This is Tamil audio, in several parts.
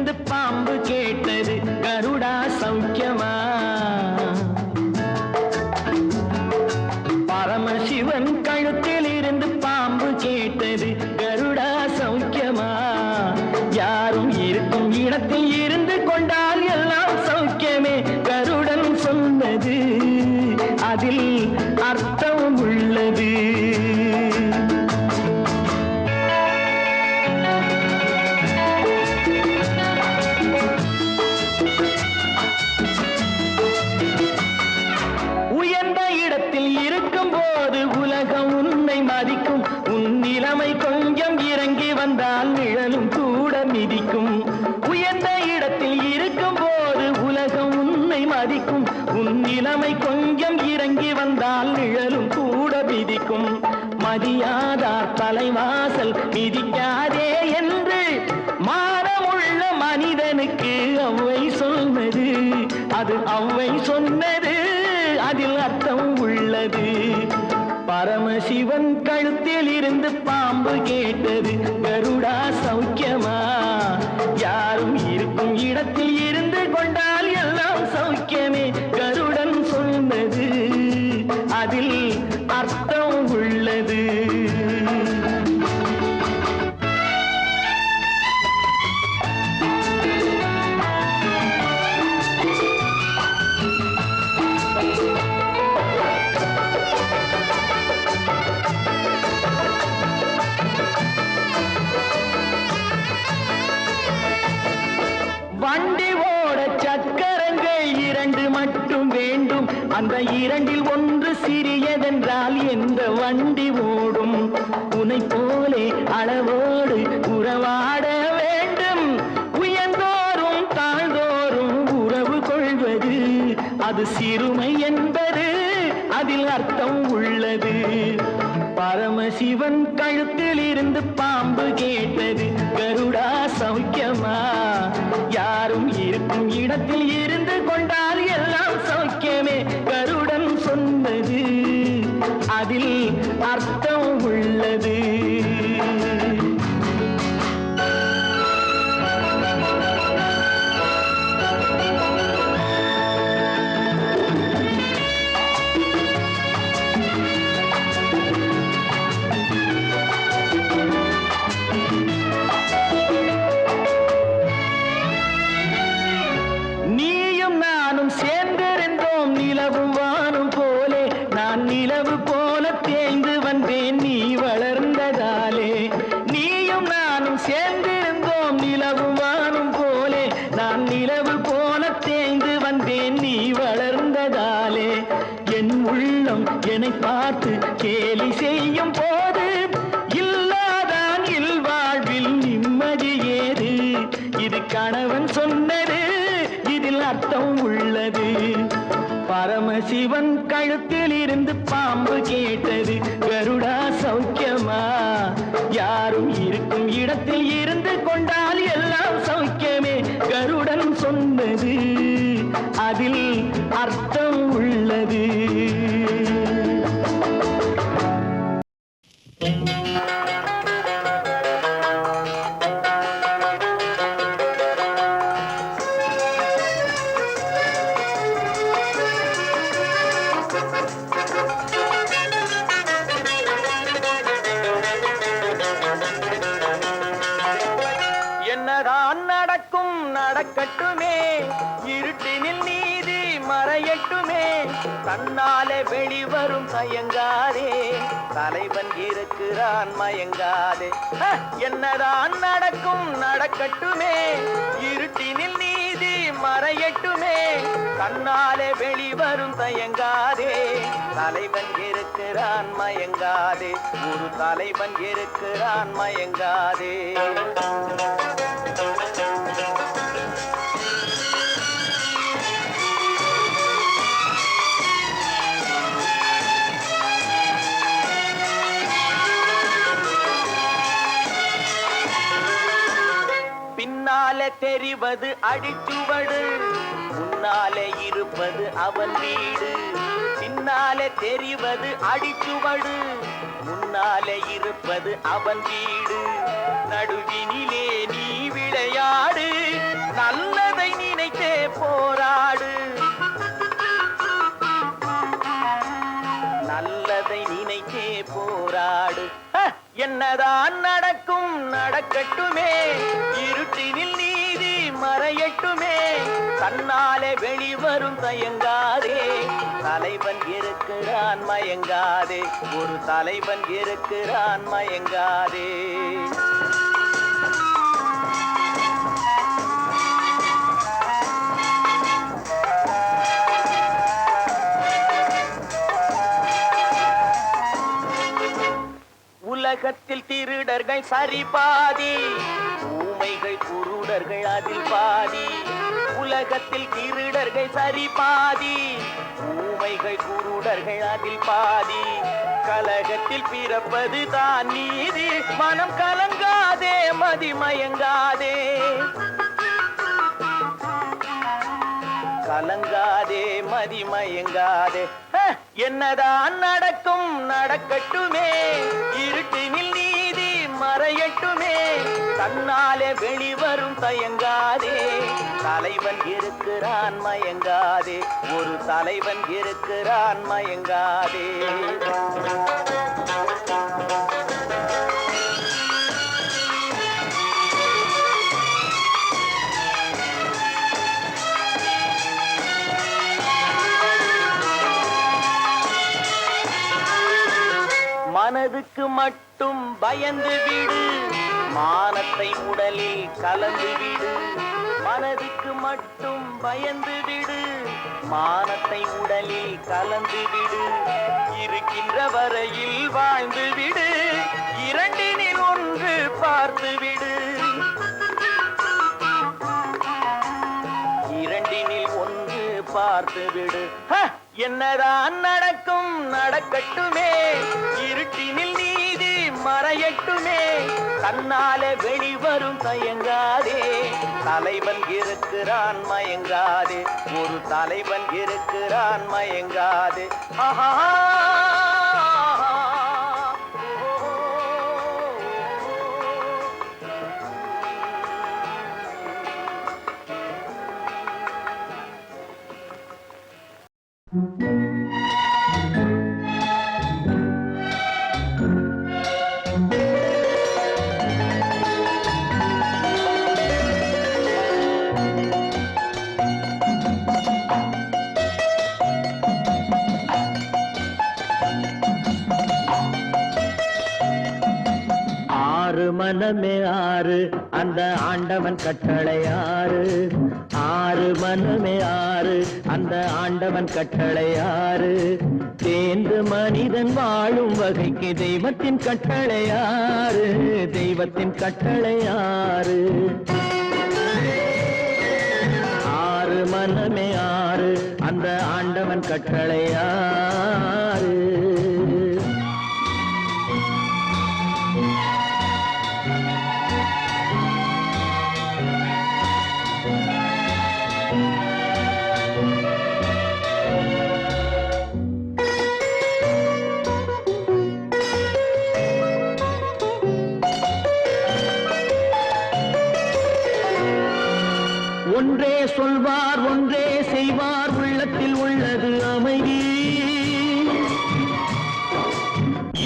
இருந்து பாம்பு கேட்டது கருடா சௌக்கியமா? பரமசிவன் கழுத்தில் இருந்து பாம்பு கேட்டது கருடா சௌக்கியமா? யாரும் இருக்கும் இடத்தில் இருந்து கொண்டால் எல்லாம் சௌக்கியமே கருடன் சொன்னது, அதில் அர்த்தம் உள்ளது. உயர்ந்த இடத்தில் இருக்கும் போது உலகம் உன்னை மதிக்கும். உன் நிலைமை கொஞ்சம் இறங்கி வந்தால் நிழலும் கூட மிதிக்கும். உயர்ந்த இடத்தில் இருக்கும் போது உலகம் உன்னை மதிக்கும். உன் நிலைமை கொஞ்சம் இறங்கி வந்தால் நிழலும் கூட மிதிக்கும். மதியாதார் தலைவாசல் மிதிக்காதே என்று மானமுள்ள மனிதனுக்கு அவ்வை சொன்னது, அது அவ்வை சொன்னது, அதில் அர்த்தம் உள்ளது. பரமசிவன் கழுத்தில் இருந்து பாம்பு கேட்டது கருடா சௌக்கியமா? யாரும் இருக்கும் இடத்தில் இருந்து கொண்டால் எல்லாம் சௌக்கியமே கருடன் சொன்னது, அதில் அர்த்தம் உள்ளது. வண்டி ஓட சக்கரங்கள் இரண்டு மட்டும் வேண்டும். அந்த இரண்டில் ஒன்று சிறியதென்றால் எந்த வண்டி ஓடும்? உன்னை போலே அளவோடு உறவாட வேண்டும். உயர்ந்தோறும் தாழ்ந்தோறும் உறவு கொள்வது அது சிறுமை என்பது, அதில் அர்த்தம் உள்ளது. பரமசிவன் கழுத்தில் இருந்து பாம்பு கேட்டது கருடா சௌக்கியமா? யாரும் இருக்கும் இடத்தில் இருந்து கொண்டால் எல்லாம் சௌக்கியமே கருடன் சொன்னது, அதில் அர்த்தம் உள்ளது. நிலவு போல தேய்ந்து வந்தேன் நீ வளர்ந்ததாலே. நீயும் நானும் சேர்ந்திருந்தோம் நிலவும் வானும் போலே. நான் நிலவு போல தேய்ந்து வந்தேன் நீ வளர்ந்ததாலே. என் உள்ளம் என்னை பார்த்து கேலி செய்யும் போது இல்லாதான் இல்வாழ்வில் நிம்மதி ஏது? இது கணவன் சொன்னது, இதில் அர்த்தம் உள்ளது. பரமசிவன் கழுத்தில் இருந்து பாம்பு கேட்டது கருடா சௌக்கியமா? யாரும் இருக்கும் இடத்தில் இருந்து கொண்டால் எல்லாம் சௌக்கியமே கருடன் சொன்னது, அதில் அர்த்தம் உள்ளது. என்னதான் நடக்கும் நடக்கட்டுமே, இருட்டினில் நீதி மறையட்டுமே. தன்னாலே வெளிவரும் தயங்காதே, தலைவன் இருக்கிறான் மயங்காதே. என்னதான் நடக்கும் நடக்கட்டுமே, இருட்டினில் நீதி மறையட்டுமே. தன்னாலே வெளிவரும் தயங்காதே, தலைவன் இருக்கிறான் மயங்காதே. ஒரு தலைவன் இருக்கிறான் மயங்காதே. பின்னாலே தெரிவது அடிச்சுவடு, முன்னாலே இருப்பது அவன் வீடு. பின்னாலே தெரிவது அடிச்சுவடு, முன்னாலே இருப்பது அவன் வீடு. நடுவினிலே நீ விளையாடு, என்னதான் நடக்கும் நடக்கட்டுமே, இருட்டினில் நீதி மறையட்டுமே, தன்னாலே வெளிவரும் தயங்காதே, தலைவன் இருக்கிறான் மயங்காதே, ஒரு தலைவன் இருக்கிறான் மயங்காதே. உலகத்தில் திருடர்கள் சரி பாதி, ஊமைகள் குருடர்கள் அதில் பாதி. உலகத்தில் திருடர்கள் சரி பாதி, ஊமைகள் குருடர்கள் அதில் பாதி. கலகத்தில் பிறப்பது தான் நீதி, மனம் கலங்காதே மதிமயங்காதே, கலங்காதே மதிமயங்காதே. என்னதான் நடக்கும் நடக்கட்டுமே, இருட்டினில் நீதி மறையட்டுமே, தன்னாலே வெளிவரும் தயங்காதே, தலைவன் இருக்கிறான் மயங்காதே, ஒரு தலைவன் இருக்கிறான் மயங்காதே. மனதுக்கு மட்டும் பயந்து விடு, மானத்தை உடலில் கலந்து விடு. மனதுக்கு மட்டும் பயந்து விடு, மானத்தை உடலில் கலந்து விடு. இருக்கின்ற வரையில் வாழ்ந்து விடு, இரண்டினில் ஒன்று பார்த்து விடு, இரண்டினில் ஒன்று பார்த்து விடு. என்னதான் நடக்கும் நடக்கட்டுமே, இருட்டினில் நீதி மறையட்டுமே, தன்னாலே வெளிவரும் தயங்காதே, தலைவன் இருக்கிறான் மயங்காதே, ஒரு தலைவன் இருக்கிறான் மயங்காதே. ஆஹா மனமே ஆறு, அந்த ஆண்டவன் கட்டளை ஆறு. ஆறு மனமே ஆறு, அந்த ஆண்டவன் கட்டளை ஆறு. தேர்ந்து மனிதன் வாழும் வகைக்கு தெய்வத்தின் கட்டளை ஆறு, தெய்வத்தின் கட்டளை ஆறு. ஆறு மனமே ஆறு, அந்த ஆண்டவன் கட்டளை ஆறு. ஒன்றே சொல்வார் ஒன்றே செய்வார், உள்ளத்தில் உள்ளது அமைதி.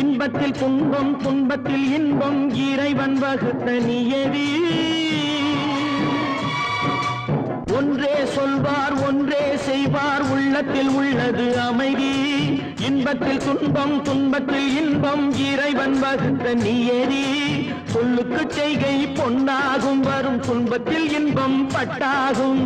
இன்பத்தில் துன்பம் துன்பத்தில் இன்பம், இறைவன் வகுத்த நியதி. ஒன்றே சொல்வார் ஒன்றே செய்வார், உள்ளத்தில் உள்ளது அமைதி. இன்பத்தில் துன்பம் துன்பத்தில் இன்பம், இறைவன் வகுத்த நியதி. சொல்லுக்கு செய்கை பொன்னாகும், வரும் துன்பத்தில் இன்பம் பட்டாகும்.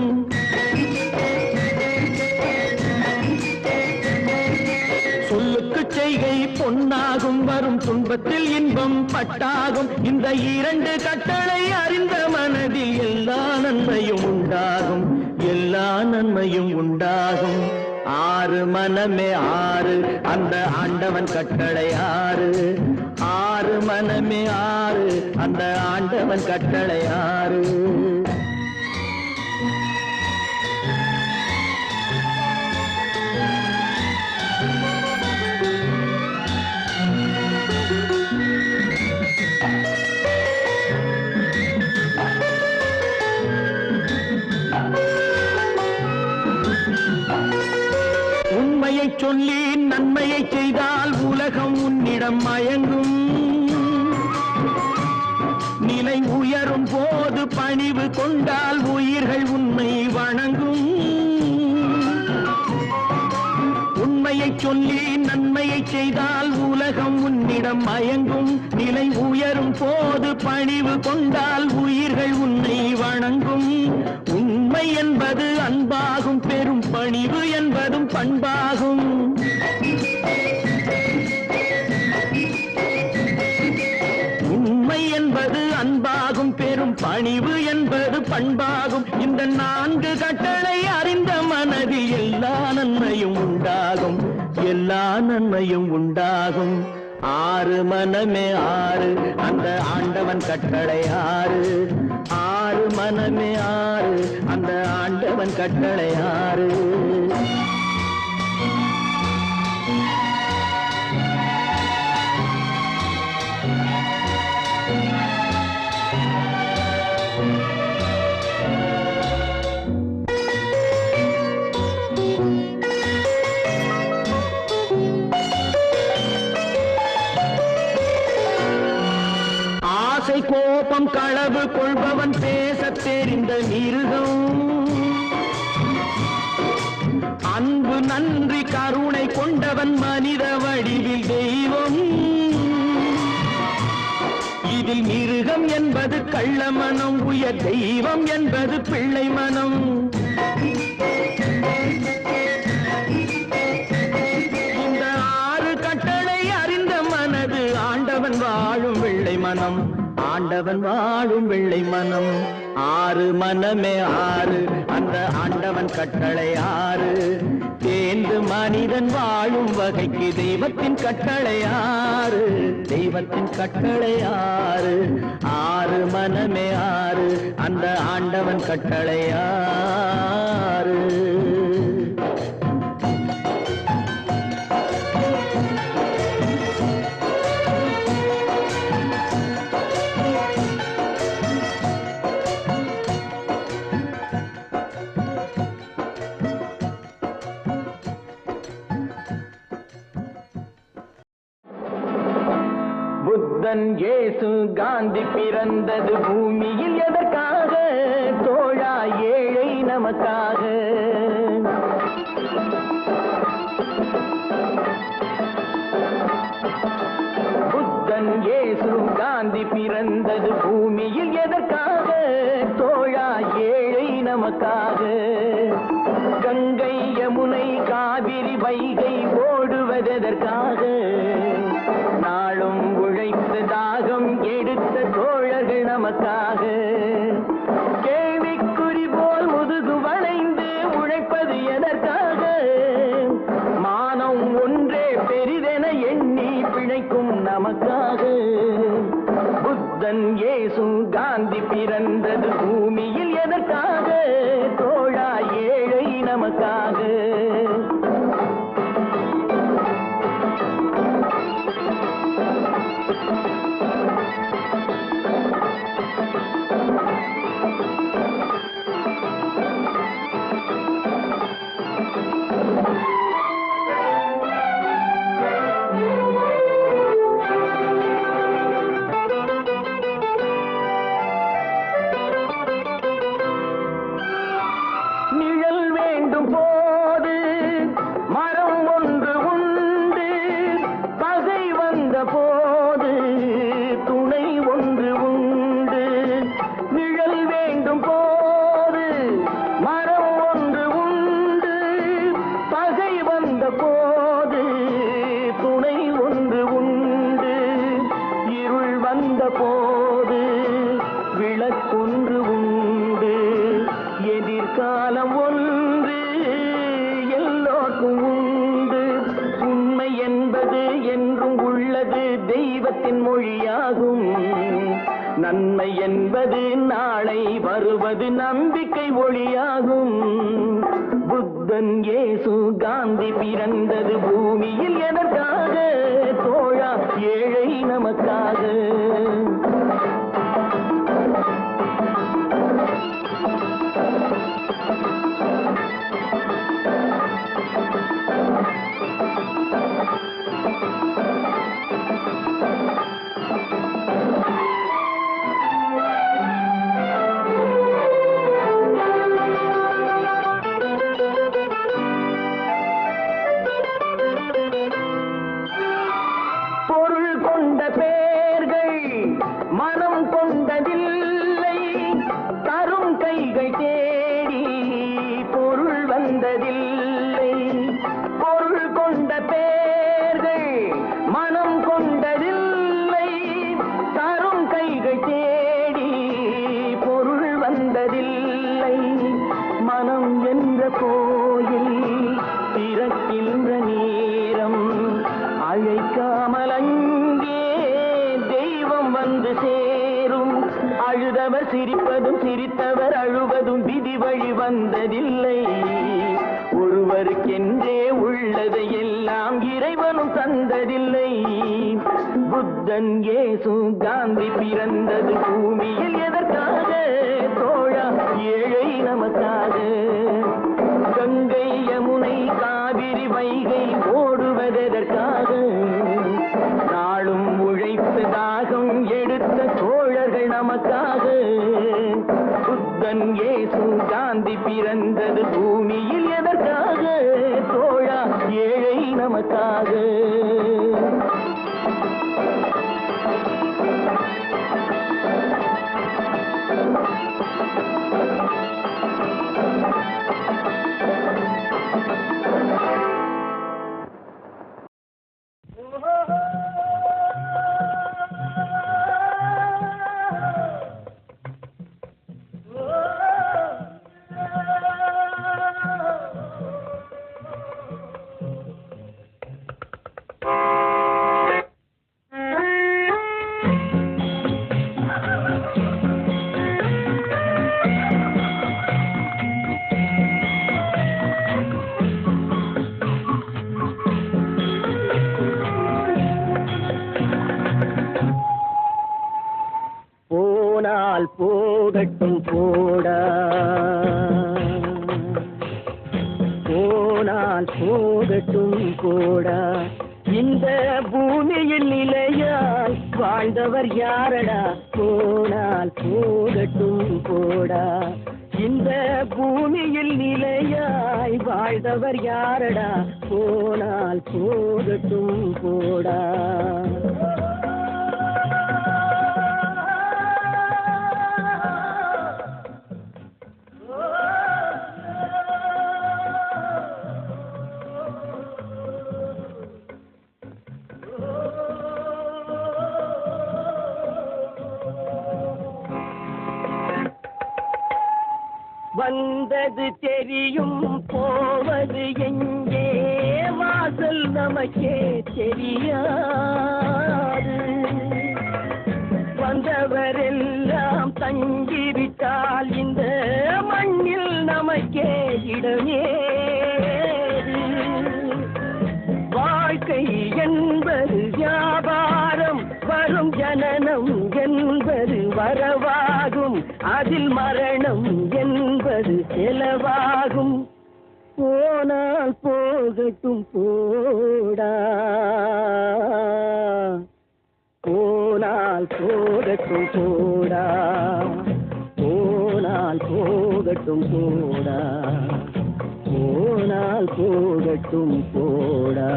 சொல்லுக்கு செய்கை பொன்னாகும், வரும் துன்பத்தில் இன்பம் பட்டாகும். இந்த இரண்டு கட்டளை அறிந்த மனதில் எல்லா நன்மையும் உண்டாகும், எல்லா நன்மையும் உண்டாகும். ஆறு மனமே ஆறு, அந்த ஆண்டவன் கட்டளை ஆறு. ஆறு மனமே ஆறு, அந்த ஆண்டவன் கட்டளை ஆறு. உண்மையை சொல்லி நன்மையை செய்தால் உலகம் உன்னிடம் மயங்கும். நிலை உயரும் போது பணிவு கொண்டால் உயிர்கள் உன்னை வணங்கும். உண்மையை சொல்லி நன்மையை செய்தால் உலகம் உன்னிடம் மயங்கும். நிலை உயரும் போது பணிவு கொண்டால் உயிர்கள் உன்னை வணங்கும். உண்மை என்பது அன்பாகும், பெரும் பணிவு என்பதும் பண்பாகும். உண்மை என்பது அன்பாகும், பெரும் பணிவு என்பது பண்பாகும். இந்த 4 கட்டளை அறிந்த மனதில் எல்லா நன்மையும் உண்டாகும், எல்லா நன்மையும் உண்டாகும். 6 மனமே 6 அந்த ஆண்டவன் கட்டளை 6. 6 மனமே 6 அந்த ஆண்டவன் கட்டளை 6. ஆசை கோபம் களவு கொள்பவன் பேசத் தெரிந்த மிருகம். அன்பு நன்றி கருணை கொண்டவன் மனித வடிவில் தெய்வம். இதில் மிருகம் என்பது கள்ள மனம், உயர் தெய்வம் என்பது பிள்ளை மனம். இந்த 6 கட்டளை அறிந்த மனது ஆண்டவன் வாழும் வெள்ளை மனம், ஆண்டவன் வாழும் வெள்ளை மனம். 6 மனமே 6 அந்த ஆண்டவன் கட்டளை 6. தேர்ந்து மனிதன் வாழும் வகைக்கு தெய்வத்தின் கட்டளை 6, தெய்வத்தின் கட்டளை 6. 6 மனமே 6 அந்த ஆண்டவன் கட்டளை 6. புத்தன் இயேசு காந்தி பிறந்தது பூமியில் எதற்காக? தோழா ஏழை நமக்காக. புத்தன் இயேசு காந்தி பிறந்தது பூமியில் எதற்காக? தோழா ஏழை நமக்காக. கங்கை யமுனை காவிரி வைகை ஓடுவதற்காக? நாளும் உழைத்து தாகம் எடுத்த தோழர்கள் நமக்காக. கேள்விக்குறி போல் முதுகு வளைந்து உழைப்பது எதற்காக? மானம் ஒன்றே பெரிதென எண்ணி பிழைக்கும் நமக்காக. புத்தன் இயேசு காந்தி பிறந்தது பூமியில் எதற்காக? தோழா ஏழை நமக்காக. காலம் ஒன்று எல்லோருக்கும் உண்டு. உண்மை என்பது என்றும் உள்ளது, தெய்வத்தின் மொழியாகும். நன்மை என்பது நாளை வருவது, நம்பிக்கை ஒளியாகும். புத்தன் இயேசு காந்தி பிறந்தது பூமியில் எதற்காக? தோழா ஏழை நமக்காக. வந்ததில்லை. பொருள் கொண்ட பேர்கள் மனம் கொண்டதில்லை. தரும் கைகள் தேடி பொருள் வந்ததில்லை. மனம் என்ற கோயில் திறக்கின்ற நேரம் அழைக்காமல் அங்கே தெய்வம் வந்து சேரும். அழுதவர் சிரிப்பதும் சிரித்தவர் அழுவதும் விதி வழி வந்ததில்லை. ஒருவருக்கென்றே உள்ளதை எல்லாம் இறைவனும் தந்ததில்லை. புத்தன் இயேசு காந்தி பிறந்தது பூமியில் எதற்காக தோழா? ஏழை நமக்காக. கங்கை யமுனை காவிரி வைகை ஓடுவதற்காக. நாளும் உழைத்து தாகம் எடுத்த தோழர்கள் நமக்காக. புத்தன் இயேசு காந்தி பிறந்தது பூமியில் எதற்காக தோழா? ஏழை நமக்காக. போகட்டும் போடா, போனால் போகட்டும் போடா. இந்த பூமியில் நிலையாய் வாழ்ந்தவர் யாரடா? போனால் போகட்டும் போடா. இந்த பூமியில் நிலையாய் வாழ்ந்தவர் யாரடா? போனால் போகட்டும் போடா. வந்தது தெரியும், போவது எங்கே? வாசல் நமக்கே தெரியாது. வந்தவரெல்லாம் தங்கிவிட்டால் இந்த மண்ணில் நமக்கே இடமேது. வாழ்க்கை என்பது வியாபாரம், வரும் ஜனனம் என்பது வரவாகும், அதில் மரணம் என்பது செலவாகும். போனால் போகட்டும் போடா, போனால் போகட்டும் போடா, போனால் போகட்டும் போடா, போனால் போகட்டும் போடா.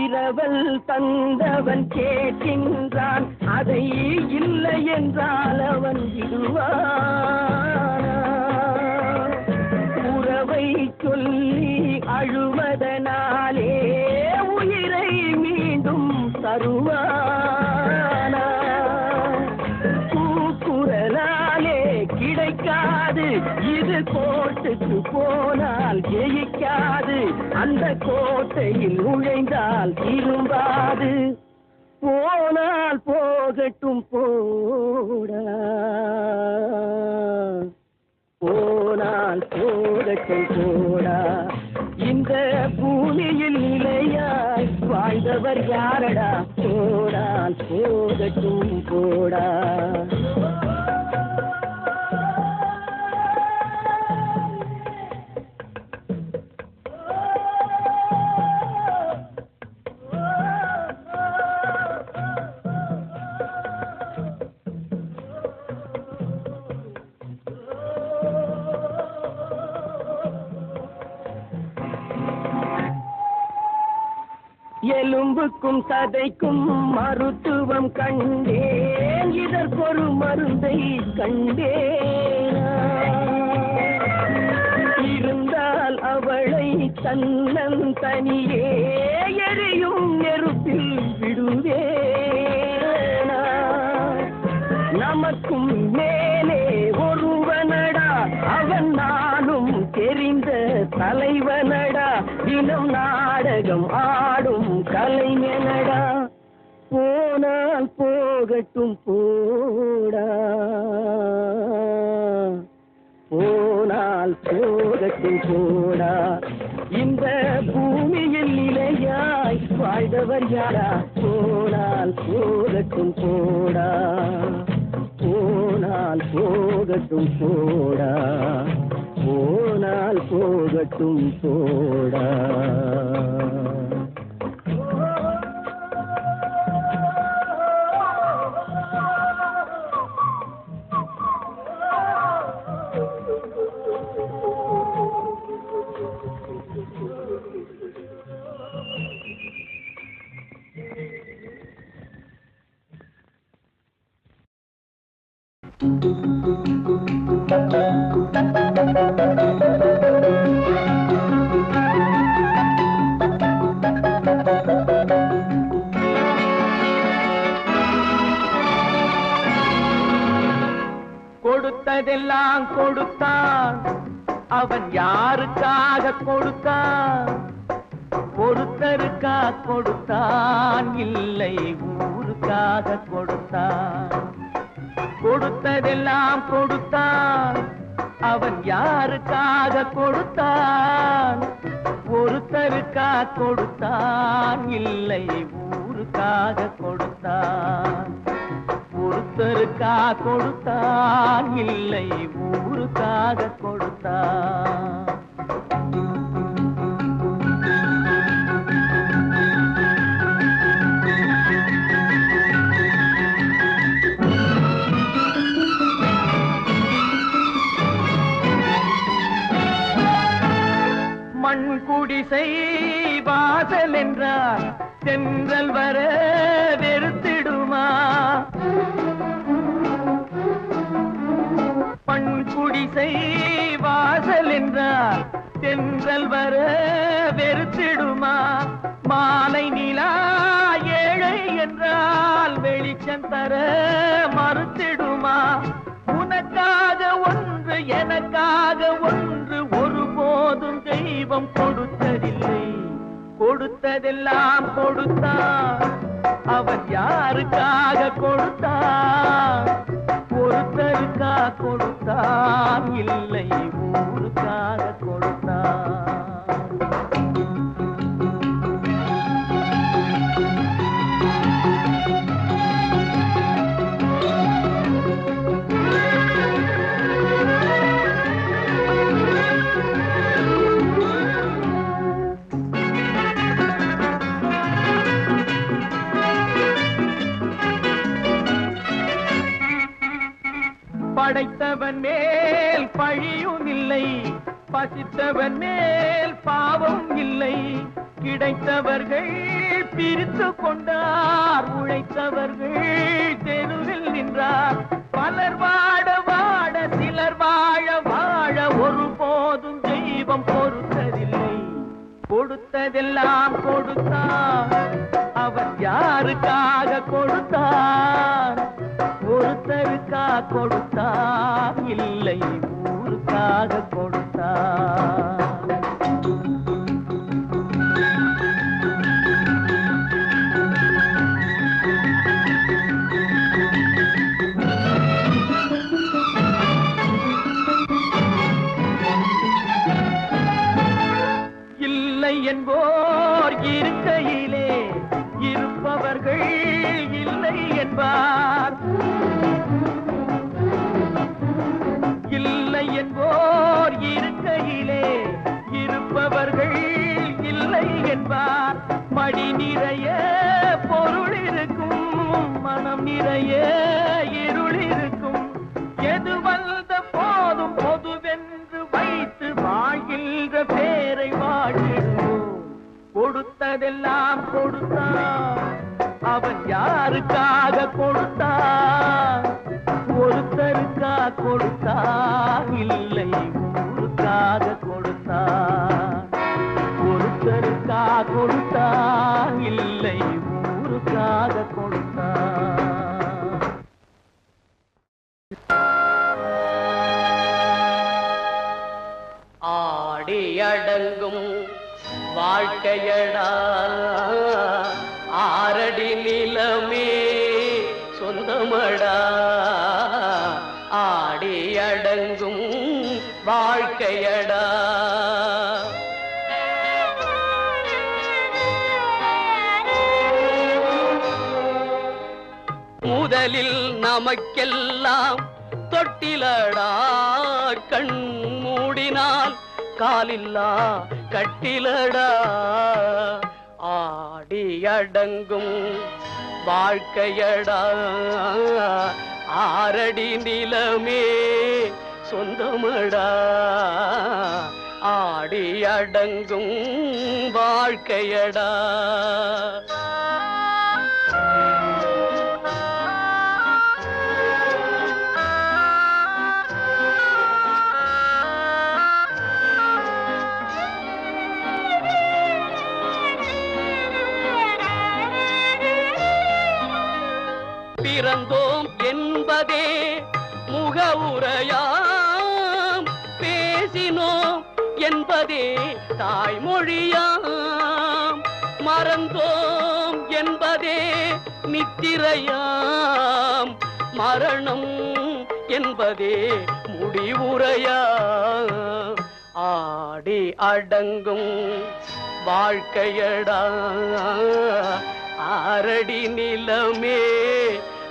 இரவல் தந்தவன் கேட்கின்றான், அதை இல்லை என்றால் அவன் விடுவான். உறவை சொல்லி அழுவதனாலே உயிரை மீண்டும் தருவானா? கூக்குரலாலே கிடைக்காது, இது கோட்டுக்கு போனால் ஜெயிக்காது, அந்த கோட்டையில் நுழைந்தால் திரும்பாது. போனால் போகட்டும் போடா, போனால் போகட்டும் போடா. இந்த பூமியில் நிலையாய் வாழ்ந்தவர் யாரடா? போனால் போகட்டும் போடா. எலும்புக்கும் சதைக்கும் மருத்துவம் கண்டேன், இதற்கொரு மருந்தை கண்டேன். இருந்தால் அவளை தன்னன் தனியே எரியும் நெருப்பில் விடுவேனா. நமக்கும் மேலே ஒருவனடா, அவன் நானும் தெரிந்த தலைவனடா, தினம் நாடகம் ஆடும் கலைஞனடா. போனால் போகட்டும் போடா, போனால் போகட்டும் போடா. இந்த பூமியில் நிலையாய் வாழ்ந்தவர் யாரா? போனால் போகட்டும் போடா, போனால் போகட்டும் போடா, போனால் போகட்டும் போடா. கொடுத்ததெல்லாம் கொடுத்தான், அவன் யாருக்காக கொடுத்தான்? ஒருத்தருக்கா கொடுத்தான், இல்லை ஊருக்காக கொடுத்தான். கொடுத்ததெல்லாம் கொடுத்தான், அவன் யாருக்காக கொடுத்தான்? ஒருத்தருக்கா கொடுத்தான், இல்லை ஊருக்காக கொடுத்தான். ஒருத்தருக்கா கொடுத்தான், இல்லை ஊருக்காக கொடுத்தான். மண் குடிசை வாசல் என்றார் தென்றல் வர வெறுத்திடுமா? மண் குடிசை வாசல் என்றார் தென்றல் வர வெறுத்திடுமா? மாலை நிலா ஏழை என்றால் வெளிச்சம் தர மறுத்திடுமா? உனக்காக ஒன்று எனக்காக ஒன்று ஒருபோதும் தெய்வம் கொடுத்ததில்லை. கொடுத்ததெல்லாம் கொடுத்தான், அவன் யாருக்காக கொடுத்தான்? ஒருத்தருக்கா கொடுத்தான், இல்லை ஊருக்காக கொடுத்தான். படைத்தவன் மேல் பழியும் இல்லை, பசித்தவன் மேல் பாவம் இல்லை. கிடைத்தவர்கள் பிரித்து கொண்டார், உழைத்தவர்கள் தெருவில் நின்றார். பலர் வாட வாட சிலர் வாழ வாழ ஒருபோதும் தெய்வம் பொறுத்ததில்லை. கொடுத்ததெல்லாம் கொடுத்தான், அவன் யாருக்காக கொடுத்தான்? ஒருத்தருக்கா கொடுத்தான், இல்லை ஊருக்காக கொடுத்தான். இல்லை என்போர் இருக்கையிலே இருப்பவர்கள் இல்லை என்பார். இல்லை என்போர் இருக்கையிலே இருப்பவர்கள் இல்லை என்பார். மடி நிறைய பொருள் இருக்கும், மனம் நிறைய இருள் இருக்கும். எது வந்த போதும் பொதுவென்று வைத்து வாழ்கின்ற பேரை வாழ்கிறோம். கொடுத்ததெல்லாம் கொடு கொடுத்தான் இல்லை ஊருக்காக கொடுத்தான் ஒருத்தருக்கா கொடுத்தான் இல்லை ஊருக்காக கொடுத்தான் ஆடி அடங்கும் வாழ்க்கையடா ஆரடி நிலமே சொந்தமடா ஆடி அடங்கும் வாழ்க்கையடா முதலில் நமக்கெல்லாம் தொட்டிலடா கண் மூடினால் காலில்லா கட்டிலடா ஆடி அடங்கும் வாழ்க்கையடா ஆரடி நிலமே சொந்தமடா ஆடி அடங்கும் வாழ்க்கையடா பிறந்தோம் என்பதே முகவுரையாம் பேசினோம் என்பதே தாய்மொழியாம் மறந்தோம் என்பதே நித்திரையாம் மரணம் என்பதே முடிவுரையாம் ஆடி அடங்கும் வாழ்க்கையடா ஆரடி நிலமே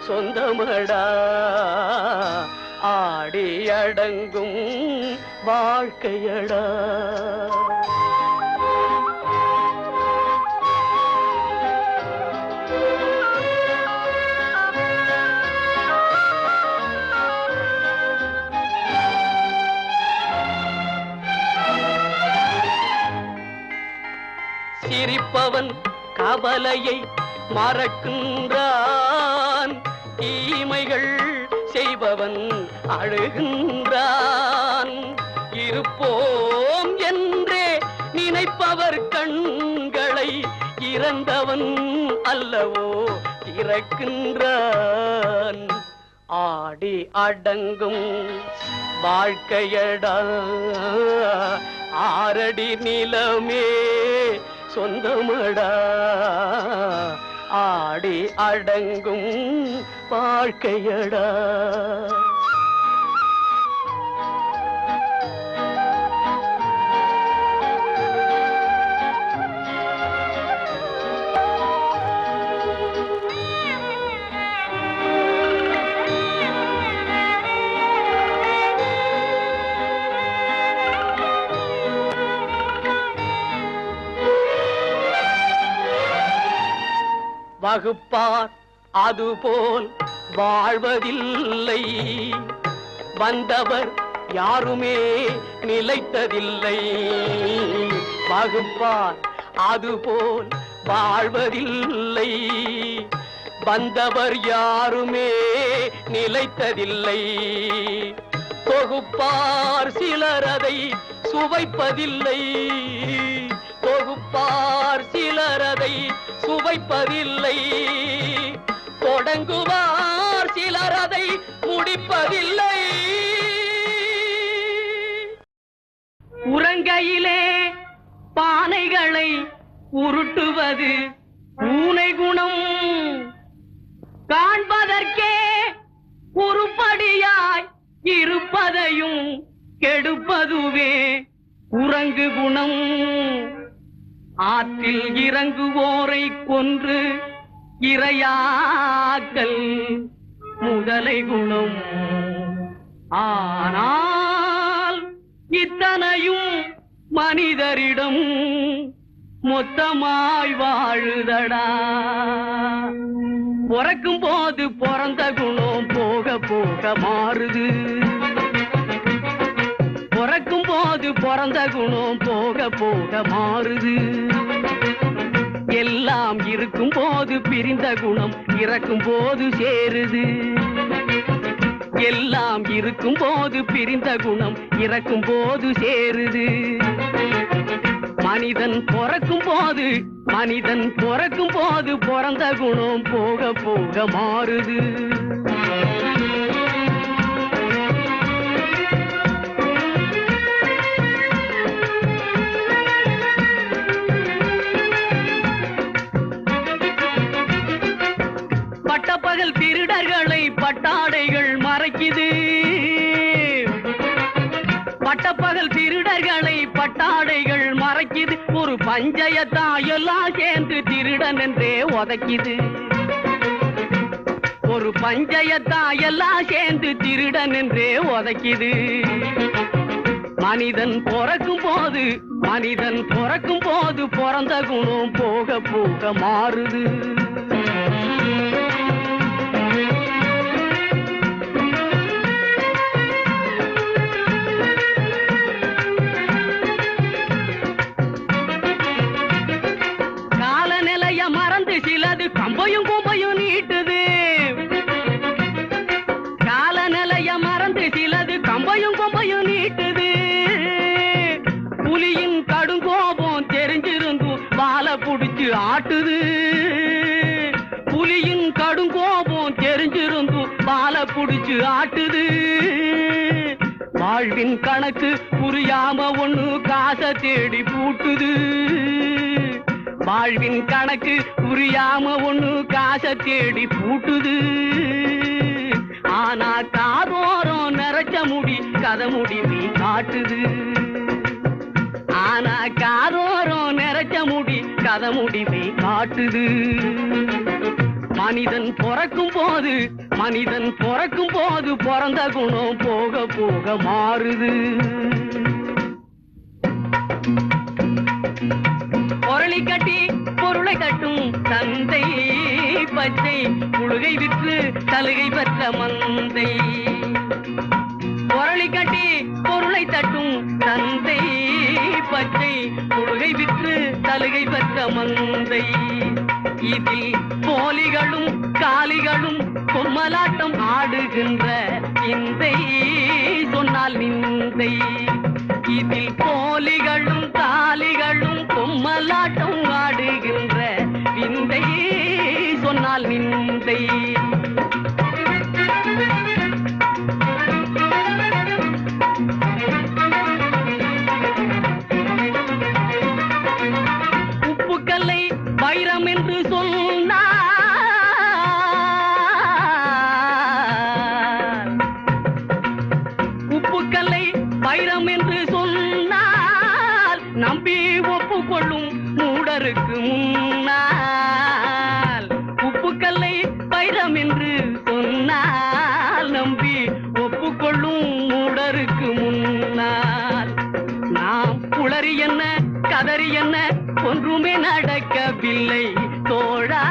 சொந்தமடா ஆடி அடங்கும் வாழ்க்கையடா சிரிப்பவன் கவலையை மறக்கின்றான் தீமைகள் செய்பவன் அழுகின்றான் இருப்போம் என்றே நினைப்பவர் கண்களை இறந்தவன் அல்லவோ திறக்கின்றான் ஆடி அடங்கும் வாழ்க்கையடா ஆரடி நிலமே சொந்தமடா ஆடி அடங்கும் வாழ்க்கையடா வகுப்பார் அதுபோல் வாழ்வதில்லை வந்தவர் யாருமே நிலைத்ததில்லை வகுப்பார் அதுபோல் வாழ்வதில்லை வந்தவர் யாருமே நிலைத்ததில்லை தொகுப்பார் சிலர் அதை சுவைப்பதில்லை தொகுப்பார் சிலர் அதை சுவைப்பதில்லை தொடங்குவார் சிலர் அதை முடிப்பதில்லை உறங்கையிலே பானைகளை உருட்டுவது பூனை குணம் காண்பதற்கே உருப்படியாய் இருப்பதையும் கெடுப்பதுவே உறங்கு குணம் ஆற்றில் இறங்குவோரை கொன்று இரையாக்கல் முதலை குணம் ஆனால் இத்தனையும் மனிதரிடம் மொத்தமாய் வாழுதடா பிறக்கும் போது பிறந்த குணம் போக போக மாறுது பிறக்கும் போது பிறந்த குணம் போக போக மாறுது எல்லாம் இருக்கும் போது பிரிந்த குணம் இறக்கும் போது சேருது எல்லாம் இருக்கும் போது பிரிந்த குணம் இறக்கும் போது சேருது. மனிதன் பிறக்கும் போது பிறந்த குணம் போக போக மாறுது. பட்டப்பகல் திருடர்களை பட்டாடைகள் மறைக்குது. பட்டப்பகல் திருடர்களை பட்டாடைகள் மறைக்குது. ஒரு பஞ்சயத்தா எல்லாம் சேர்ந்து திருடன் என்றே உதைக்குது. ஒரு பஞ்சயத்தா எல்லாம் சேர்ந்து திருடன் என்றே உதைக்குது. மனிதன் பிறக்கும் போது பிறந்த குணம் போக போக மாறுது. சிலது கம்பையும் கும்பையும் நீட்டுது. காலநிலைய மறந்து சிலது கம்பையும் கும்பையும் நீட்டுது. புலியின் கடுங்கோபம் தெரிஞ்சிருந்தும் வாழை புடிச்சு ஆட்டுது. புலியின் கடுங்கோபம் தெரிஞ்சிருந்தும் வாழை புடிச்சு ஆட்டுது. வாழ்வின் கணக்கு புரியாம ஒண்ணு காசை தேடி பூட்டுது. வாழ்வின் கணக்கு புரியாம ஒண்ணு காசை தேடி பூட்டுது. ஆனா காதோரம் நிறைச்ச முடி கதை முடிவி காட்டுது. ஆனா காதோரம் நிறைச்ச முடி கதை முடிவி காட்டுது. மனிதன் பிறக்கும் போது பிறந்த குணம் போக போக மாறுது. பொருளை கட்டி பொருளை கட்டும் தந்தை பச்சை புழுகை விற்று சலுகை பெற்ற மந்தை. பொருளை கட்டி பொருளை தட்டும் தந்தை பச்சை புழுகை விற்று சலுகை பெற்ற மந்தை. இதில் போலிகளும் காலிகளும் பொம்மலாட்டம் ஆடுகின்ற இந்தை சொன்னால் நிந்தை. இதில் போலிகளும் காலிகளும் பொம்மலாட்டம் ஆடுகின்ற விந்தை சொன்னால் நிந்தை. உப்புக்கல்லை வைரம் என்று சொன்னார். உப்புக்கல்லை வைரம் என்று சொன்னால் நம்பி ஒப்புக்கொள்ளும் மூடருக்கு முன்னால். உப்புக்கல்லை வைரம் என்று சொன்னால் நம்பி ஒப்புக்கொள்ளும் மூடருக்கு முன்னால். நாம் புலரி என்ன கதறி என்ன ஒன்றுமே நடக்கவில்லை தோழா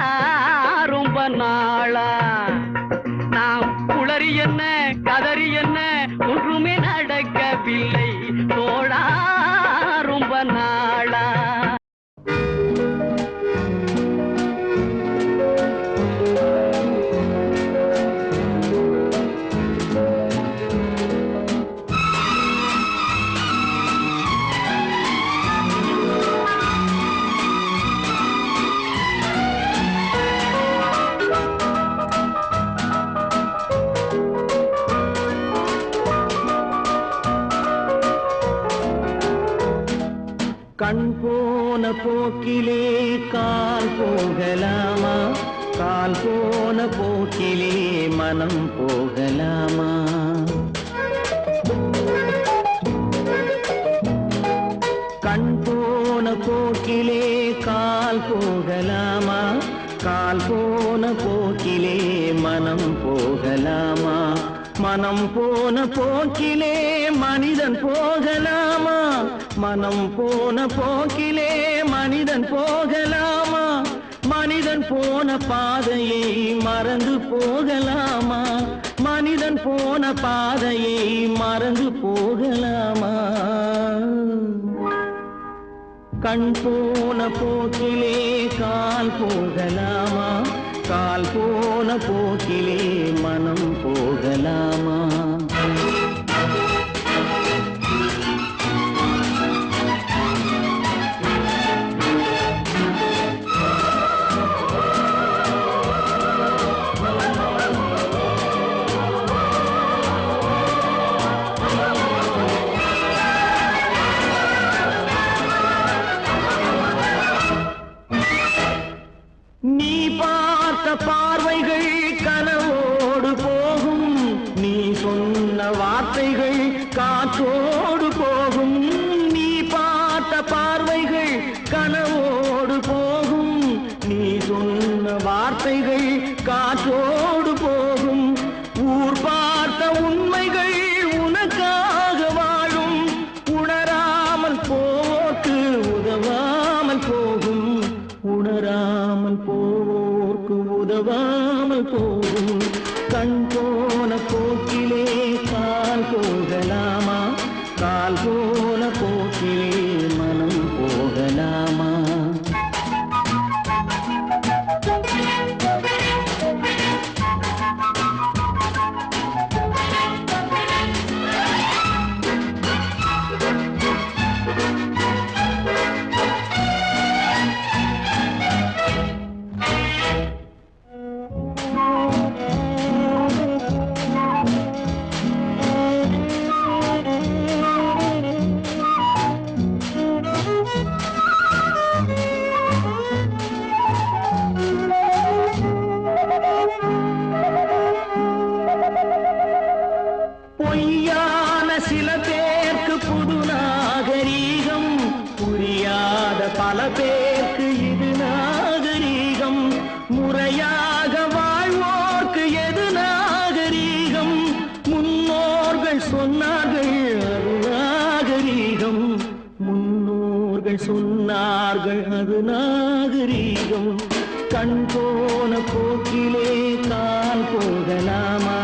ரொம்ப நாளா. நாம் புலரி என்ன கதறி என்ன ஒன்றுமே நடக்கவில்லை தோழா ரொம்ப நாளா. கண் போன போக்கிலே கால் போகலாமா? கால் போன போக்கிலே மனம் போகலாமா? கண் போன போக்கிலே கால் போகலாமா? கால் போன போக்கிலே மனம் போகலாமா? மனம் போன போக்கிலே மனிதன் போகலாமா? மனம் போன போக்கிலே மனிதன் போகலாமா? மனிதன் போன பாதையை மறந்து போகலாமா? மனிதன் போன பாதையை மறந்து போகலாமா? கண் போன போக்கிலே கால் போகலாமா? கால் போன போக்கிலே மனம் போகலாமா? நீ பார்த்த பார்வைகள் கனவோடு போகும், நீ சொன்ன வார்த்தைகள் காற்றோடு போகும். நீ பார்த்த பார்வைகள் கனவோடு போகும், நீ சொன்ன வார்த்தைகள் காற்றோடு போகும். ஊர் பார்த்த உண்மைகள் உனக்காக வாழும், உணராமல் போக்கு உதவாமல் போகும், உணராமல் போவோர்க்கு உதவாமல் போகும். கண் போன போக்கிலே கால் போகலாமா? கால் போன போக்கிலே மனம் போகலாமா? பொய்யான சில பேருக்கு புது நாகரீகம், புரியாத பல பேருக்கு இது நாகரீகம். முறையாக வாழ்வோர்க்கு எது நாகரீகம்? முன்னோர்கள் சொன்னார்கள் அது நாகரீகம், முன்னோர்கள் சொன்னார்கள் அது நாகரீகம். கண் போன போக்கிலே கால் போகலாமா?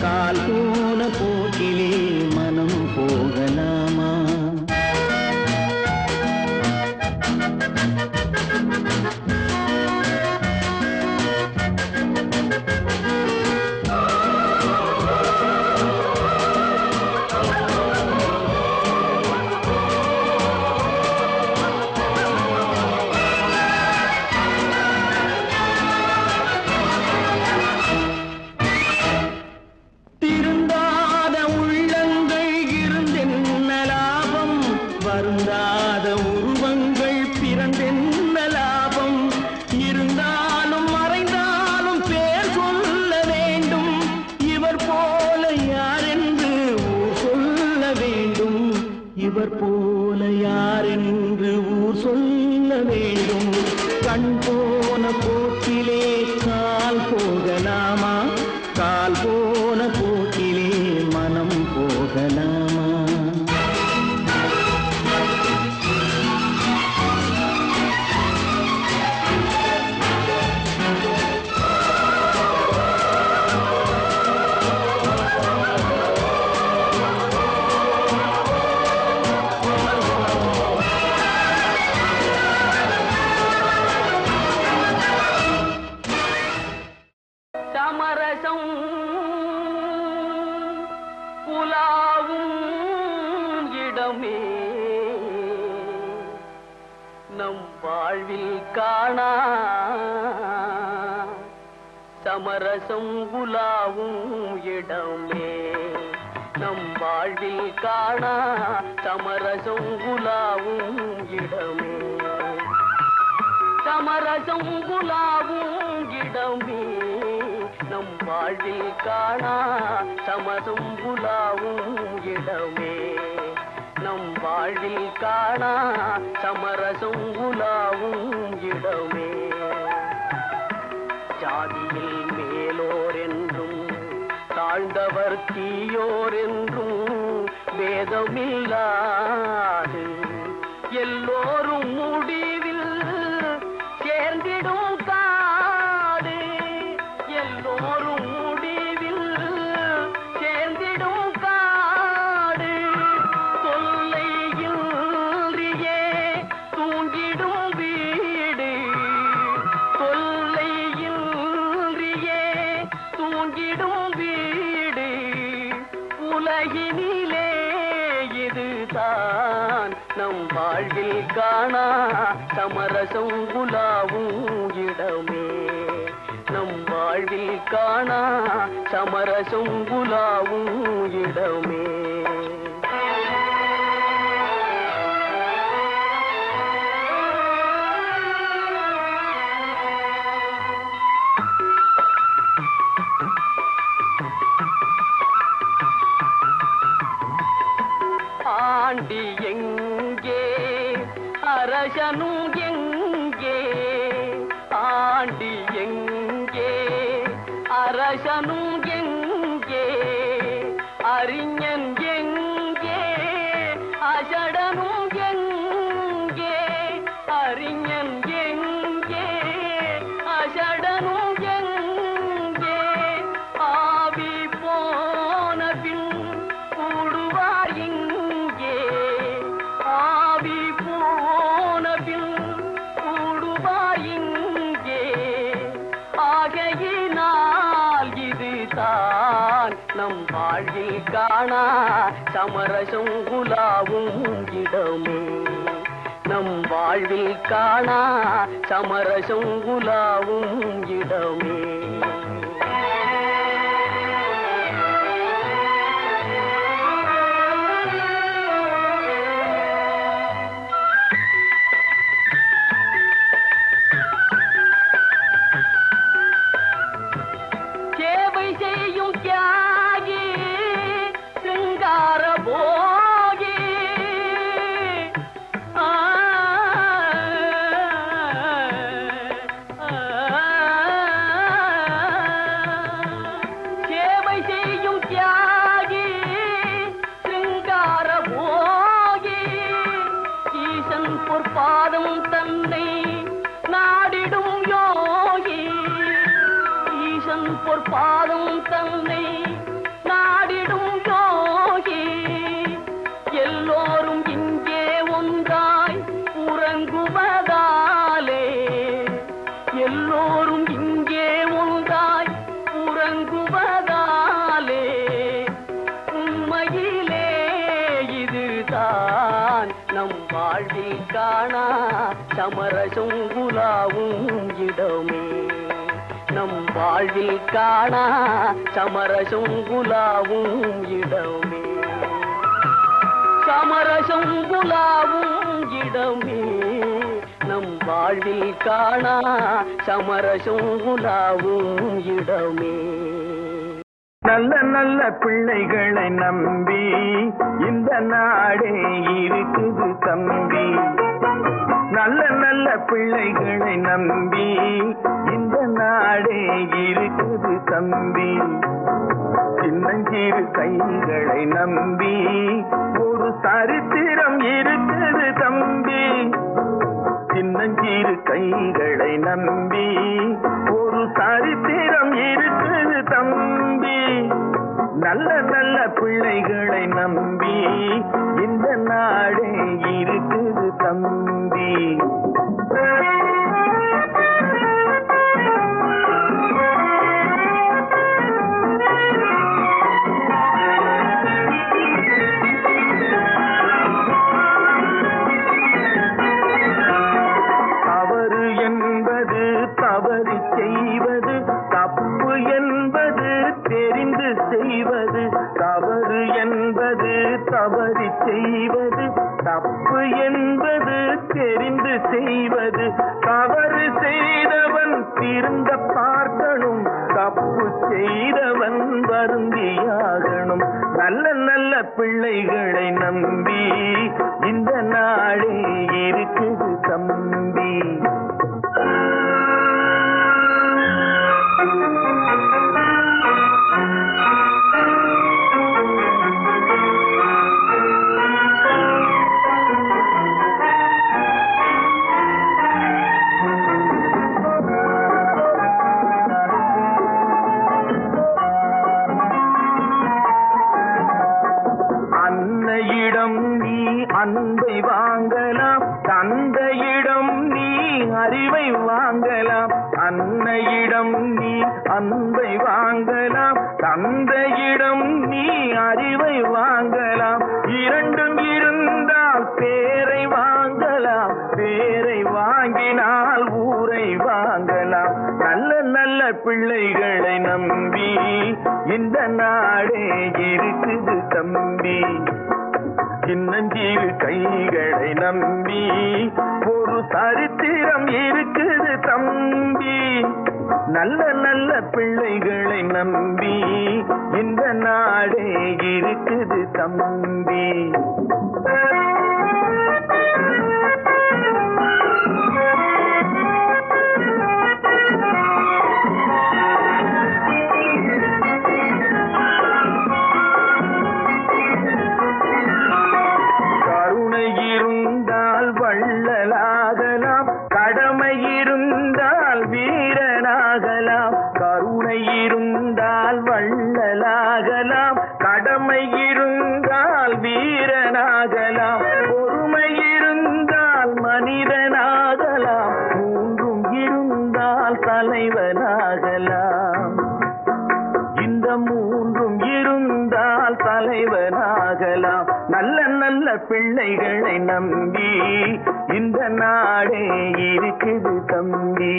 கால் போன போக்கிலே மனம் போகலாமா? திருந்தாத உள்ளங்கள் இருந்தென்ன லாபம், வருந்தாத உருவங்கள் பிறந்தென்ன லாபம். இருந்தாலும் மறைந்தாலும் பேர் சொல்ல வேண்டும், இவர் போல யாரென்று ஊர் சொல்ல வேண்டும், இவர் போல யாரென்று ஊர் சொல்ல வேண்டும். கண் போன போக்கிலே கால் போகலாமா? கால் போன போக்கிலே மனம் போகலாமா? சமரசம் புலாவும் இடமே நம் வாழ்வில் காணா, சமரசம் புலாவும் இடமே நம் வாழ்வில் காணா, சமரசம் புலாவும் இடமே, சமரசம் புலாவும் இடமே நம் வாழ்வில் காணா, சமரசம் புலாவும் இடமே நம் வாழ்வில் காணா, சமரசம் புலாவும் இடமே. ஜாதியில் மேலோர் என்றும் தாழ்ந்தவர் தீயோர் என்றும் வேதமில்லாது எல்லோரும் முடிவில் சேர்ந்திடும் காடு, எல்லோரும் முடிவில் சேர்ந்திடும் காடு. தொல்லையின்றியே தூங்கிடும் வீடு, தொல்லையின்றியே உலகினிலே இதுதான் நம் வாழ்வில் காணா சமரசம் உலாவும் இடமே. நம் வாழ்வில் காணா சமரசம் உலாவும் இடமே. ஆண்டி எங்கே அரசனும் எங்கே? ஆண்டி எங்கே அரசனும் எங்கே? அறிஞன் எங்கே அசடனும் எங்கே? அறிஞன் எங்கே அசடனும் எங்கே? ஆவி போன பின் கூடுவார் இங்கே. ஆவி போன பின் கூடுவார் இங்கே. ஆகையினால் இதுதான் நம் வாழ்வில் காணா சமரசம் உலாவும் இடமே. நம் வாழ்வில் காணா சமரசம் உலாவும் இடமே. சேவை செய்யும் தியாகி சிங்கார போகி. சேவை செய்யும் தியாகி சிங்கார போகி. ஈசன் பொற்பாதம் தன்னை நாடிடும் யோகி. ஈசன் பொற்பாதம் தன்னை நாடிடும் யோகி. எல்லோரும் இங்கே ஒன்றாய் உறங்குவதாலே. எல்லோரும் இங்கே ஒன்றாய் உறங்குவதாலே. உண்மையிலே இதுதான் நம் வாழ்வில் காணா சமரசம் உலாவும் இடமே. நம் வாழ்வில் காணா சமரசம் உலாவும் இடமே. சமரசம் உலாவும் இடமே. நம் வாழ்வில் காணா சமரசம் உலாவும் இடமே. நல்ல நல்ல பிள்ளைகளை நம்பி இந்த நாடே இருக்குது தம்பி. நல்ல நல்ல பிள்ளைகளை நம்பி இந்த நாடே இருக்குது தம்பி. சின்னஞ்சிறு கைகளை நம்பி ஒரு சரித்திரம் இருக்குது தம்பி. சின்னஞ்சிறு கைகளை நம்பி ஒரு சரித்திரம் இருக்குது தம்பி. நல்ல நல்ல பிள்ளைகளை நம்பி இந்த நாடே இருக்குது தம்பி. தவறு என்பது தவறி செய்வது, தப்பு என்பது தெரிந்து செய்வது. தவறு என்பது தவறி செய்வது, தப்பு என்பது தெரிந்து செய்வது. தவறு செய்தவன் திருந்த பார்க்கணும், தப்பு செய்தவன் வருந்தியாகணும். நல்ல நல்ல பிள்ளைகளை நம்பி இந்த நாடே இருக்குது தம்பி. அன்னையிடம் நீ அன்பை வாங்கலாம், தந்தையிடம் நீ அறிவை வாங்கலாம். அன்னையிடம் நீ அன்பை வாங்கலாம், தந்தையிடம் நீ அறிவை இந்த நாடே இருக்குது தம்பி. சின்னஞ்சிறு கைகளை நம்பி ஒரு சரித்திரம் இருக்குது தம்பி. நல்ல நல்ல பிள்ளைகளை நம்பி இந்த நாடே இருக்குது தம்பி. கருணை இருந்தால் வள்ளலாகலாம், கடமை இருந்தால் வீரனாகலாம். கருணை இருந்தால் வள்ளலாகலாம், கடமை இருந்தால் வீரனாகலாம். பொறுமை இருந்தால் மனிதனாகலாம், மூன்றும் இருந்தால் தலைவனாகலாம். இந்த மூன்றும் இருந்தால் தலைவனாகலாம். நல்ல நல்ல பிள்ளைகளை நம்பி இந்த நாடே இருக்குது தம்பி.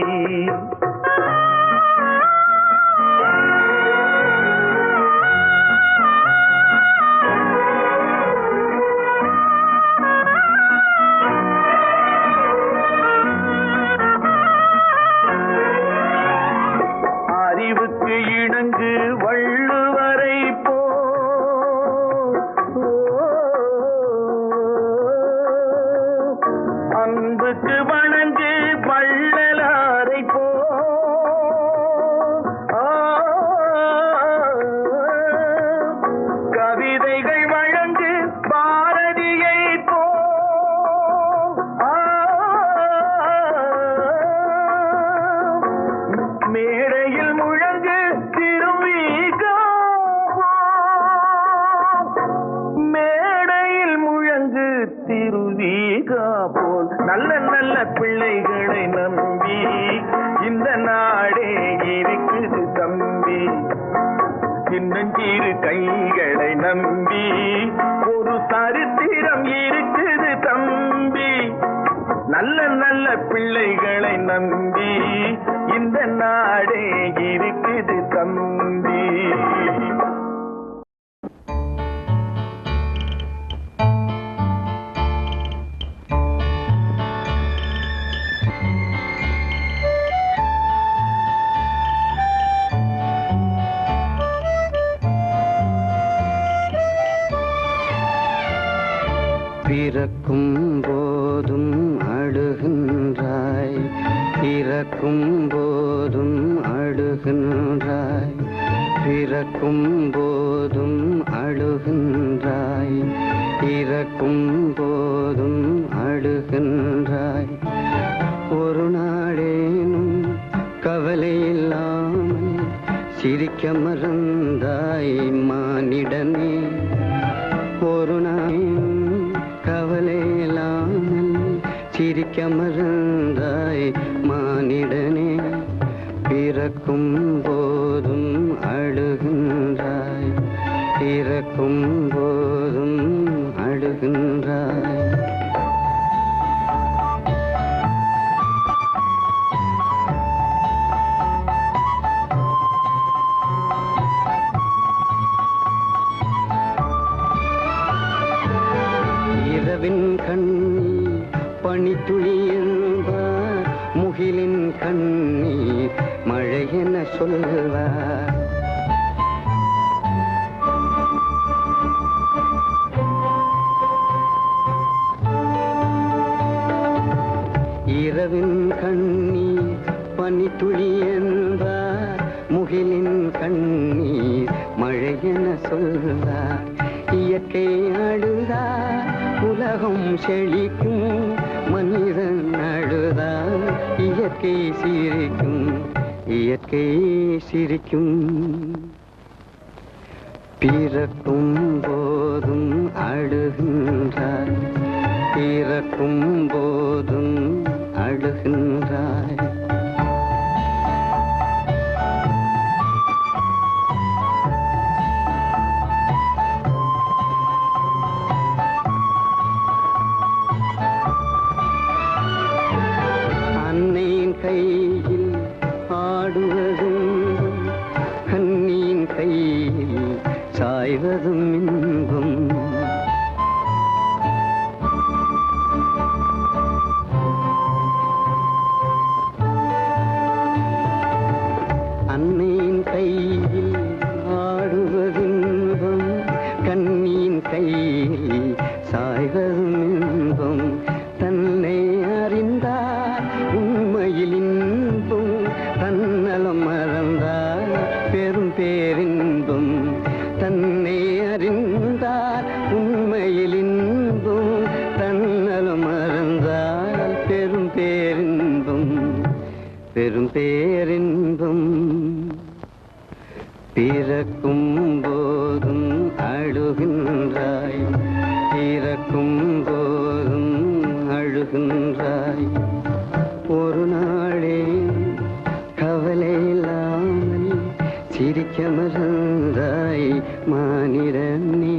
அறிவுக்கு இணங்கு வள்ளுவரை போ, அன்புக்கு வணங்கு வள்ளலாரை போ. கவிதைகள் வழங்கு பாரதியை போ. மேடையில் முழங்கு திருவிகா, மேடையில் முழங்கு திருவிகா போல். நல்ல நல்ல பிள்ளைகளை நம்பி இந்த நாடே இருக்குது தம்பி. சின்னஞ்சிறு கைகளை நம்பி ஒரு சரித்திரம் இருக்குது தம்பி. நல்ல நல்ல பிள்ளைகளை நம்பி இந்த நாடே இருக்குது தம்பி. பிறக்கும் போதும் அழுகின்றாய், இறக்கும் போதும் அழுகின்றாய். பிறக்கும் போதும் அழுகின்றாய், இறக்கும் போதும் அழுகின்றாய். ஒரு நாளேனும் கவலை இல்லாமல் சிரிக்க மறந்தாய் மானிடனே. ஒரு நாளேனும் கவலை இல்லாமல் சிரிக்க மறந்தாய் மானிடனே. பிறக்கும் போதும் அழுகின்றாய், இறக்கும் போதும் அழுகின்றாய். இரவின் கண்ணீர் பனித்துளி என்பார், முகிலின் கண்ணீர் மழை என சொல்வார். இரவின் கண்ணீர் பனித்துளி என்பார், முகிலின் கண்ணீர் மழை என சொல்வார். இயற்கை அழுதார் உலகம் செழிக்கும், மனிதன் அழுதார் இயற்கை சிரிக்கும், இயற்கை சிரிக்கும். பிறக்கும் போதும் அழுகின்றாய், இறக்கும் போதும் அழுகின்றாய். அன்னையின் கையில் ஆடுவதும் கண்ணியின் கையில் இன்பம் அன்னையின் கையில் ஆடுவதின்பம் கண்ணியின் கையில் சாய்வதும் இன்பம் தன்னை அறிந்தார் உண்மையில் இன்பம் தன்னலம் மறந்தார் பெரும் பேரின்பம் தன்னை அறிந்தார் உண்மையில் இன்பம் தன்னலம் மறந்தார் பெரும் பேரின்பம் பெரும் பேரின்பம் பிறக்கும் போதும் அழுகின்றாய் இறக்கும் போதும் அழுகின்றாய் ஒரு நாளே கவலை இல்லாமல் சிரிக்க மறந்தாய் மானிட நீ